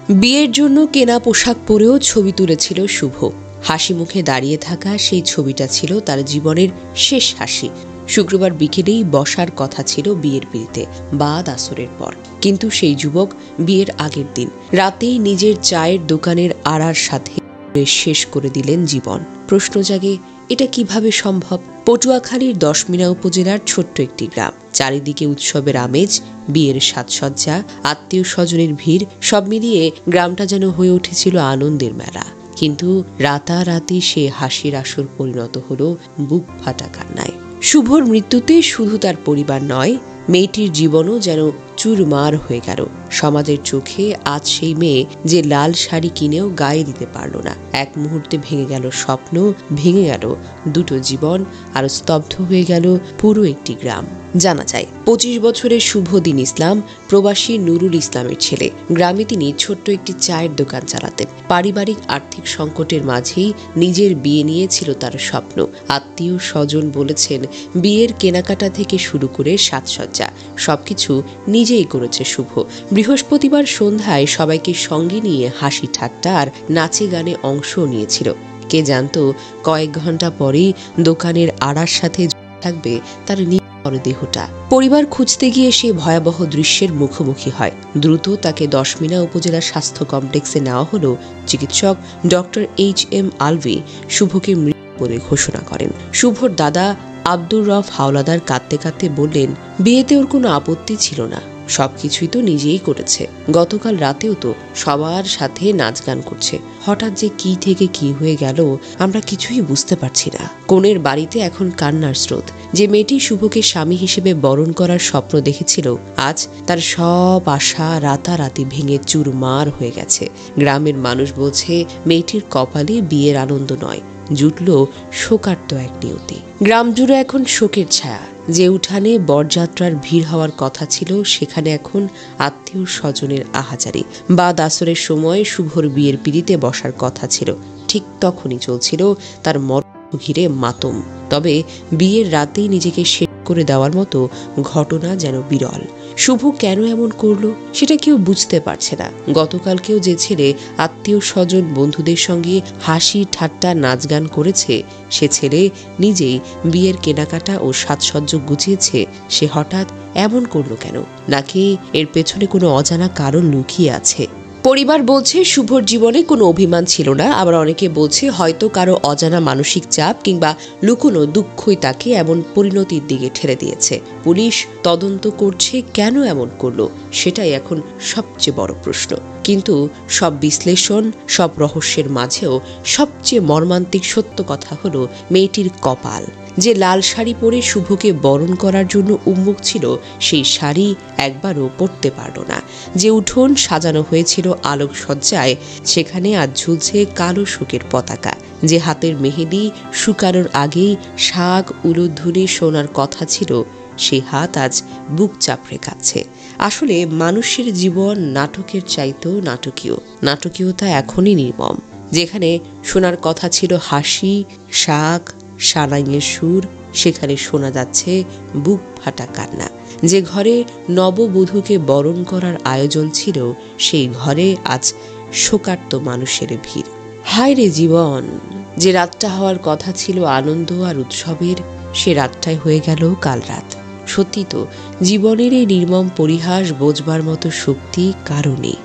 বিয়ের জন্য কেনা পোশাক পরেও ছবি তুলেছিল শুভ। হাসি মুখে দাঁড়িয়ে থাকা সেই ছবিটা ছিল তার জীবনের শেষ হাসি। শুক্রবার বিকেলেই বসার কথা ছিল বিয়ের পিড়িতে বাদ আসরের পর, কিন্তু সেই যুবক বিয়ের আগের দিন রাতেই নিজের চায়ের দোকানের আড়ার সাথে শেষ করে দিলেন জীবন। প্রশ্ন জাগে, এটা কিভাবে সম্ভব? পটুয়াখালীর 10 মিনা উপজেলার ছোট্ট একটি গ্রাম, চারিদিকে উৎসবের আমেজ, বিয়ের সাজসজ্জা, আত্মীয় স্বজনের ভিড়, সব মিলিয়ে গ্রামটা যেন হয়ে উঠেছিল আনন্দের মেলা। কিন্তু রাতারাতি সে হাসির আসর পরিণত হলো বুক ফাটা কান্নায়। শুভর মৃত্যুতে শুধু তার পরিবার নয়, মেয়েটির জীবনও যেন চুরমার হয়ে গেল। সমাজের চোখে আজ সেই মেয়ে যে লাল শাড়ি কিনেও গায়ে দিতে পারল না। এক মুহূর্তে ভেঙে গেল স্বপ্ন, ভেঙে গেল দুটো জীবন, আর স্তব্ধ হয়ে গেল পুরো একটি গ্রাম। জানা যায় 25 বছরের শুভদিন ইসলাম প্রবাসী নুরুল ইসলামের ছেলে। গ্রামে তিনি ছোট্ট একটি চায়ের দোকান চালাতেন। পারিবারিক আর্থিক সংকটের মাঝেই নিজের বিয়ে নিয়েছিল তার স্বপ্ন। আত্মীয় স্বজন বলেছেন, বিয়ের কেনাকাটা থেকে শুরু করে সাজসজ্জা সবকিছু নিজেই করেছে শুভ। বৃহস্পতিবার সন্ধ্যায় সবাইকে সঙ্গে নিয়ে হাসি ঠাট্টা আর নাচে গানে অংশ নিয়েছিল। কে জানতো কয়েক ঘন্টা পরেই দোকানের আড়ার সাথে থাকবে তার দেহটা। পরিবার খুঁজতে গিয়ে সে ভয়াবহ দৃশ্যের মুখোমুখি হয়। দ্রুত তাকে 10 মিনা উপজেলা স্বাস্থ্য কমপ্লেক্সে নেওয়া হলো। চিকিৎসক ডক্টর এইচ.এম. আলভি শুভকে মৃত বলে ঘোষণা করেন। শুভর দাদা আব্দুর রফ হাওলাদার কাঁদতে কাঁদতে বললেন, বিয়েতে ওর কোনো আপত্তি ছিল না, সবকিছুই তো নিজেই করেছে। গতকাল রাতেও তো সবার সাথে নাচ গান করছে। হঠাৎ যে কি থেকে কি হয়ে গেল আমরা কিছুই বুঝতে পারছি না। কনের বাড়িতে এখন কান্নার স্রোত। যে মেয়েটি শুভকে স্বামী হিসেবে বরণ করার স্বপ্ন দেখেছিল, আজ তার সব আশা রাতারাতি ভেঙে চুরমার হয়ে গেছে। গ্রামের মানুষ বলছে, মেয়েটির কপালে বিয়ের আনন্দ নয়, জুটল শোকার্ত এক নিয়তি। গ্রাম জুড়ে এখন শোকের ছায়া। যে উঠানে বরযাত্রার ভিড় হওয়ার কথা ছিল, সেখানে এখন আত্মীয় স্বজনের আহাজারি। বাদ আসরের সময় শুভর বিয়ের পিড়িতে বসার কথা ছিল, ঠিক তখনই চলছিল তার মরণ ঘিরে মাতম। তবে বিয়ের রাতেই নিজেকে শেষ করে দেওয়ার মতো ঘটনা যেন বিরল। শুভ কেন এমন করলো সেটা কেউ বুঝতে পারছে না। গতকালকেও যে ছেলে আত্মীয় স্বজন বন্ধুদের সঙ্গে হাসি ঠাট্টা নাচ গান করেছে, সে ছেলে নিজেই বিয়ের কেনাকাটা ও সাজসজ্জ গুছিয়েছে, সে হঠাৎ এমন করলো কেন? নাকি এর পেছনে কোনো অজানা কারণ লুকিয়ে আছে? পরিবার বলছে শুভর জীবনে কোনো অভিমান ছিল না, আবার অনেকে বলছে হয়তো কারো অজানা মানসিক চাপ কিংবা লুকোনো দুঃখই তাকে এমন পরিণতির দিকে ঠেলে দিয়েছে। পুলিশ তদন্ত করছে, কেন এমন করলো সেটাই এখন সবচেয়ে বড় প্রশ্ন। কিন্তু সব বিশ্লেষণ, সব রহস্যের মাঝেও সবচেয়ে মর্মান্তিক সত্য কথা হলো মেয়েটির কপাল। যে লাল শাড়ি পরে শুভকে বরণ করার জন্য উন্মুখ ছিল, সেই শাড়ি একবারও পরতে পারল না। যে উঠোন সাজানো হয়েছিল আলোকসজ্জায়, সেখানে আজ ঝুলছে কালো শোকের পতাকা। যে হাতের মেহেদি শুকানোর আগেই শাক উলুধ্বনি শোনার কথা ছিল, সেই হাত আজ বুক চাপড়ে কাঁদছে। আসলে মানুষের জীবন নাটকের চাইতেও নাটকীয়। নাটকীয়তা এখনই নির্মম। যেখানে শোনার কথা ছিল হাসি, শাক, সানাইয়ের সুর, সেখানে শোনা যাচ্ছে বুক ফাটা কান্না। যে ঘরে নববধূকে বরণ করার আয়োজন ছিল, সেই ঘরে আজ শোকার্ত মানুষের ভিড়। হায় রে জীবন! যে রাতটা হওয়ার কথা ছিল আনন্দ আর উৎসবের, সে রাতটাই হয়ে গেল কাল রাত। সত্যি তো, জীবনের এই নির্মম পরিহাস বোঝবার মতো শক্তি কারো নেই।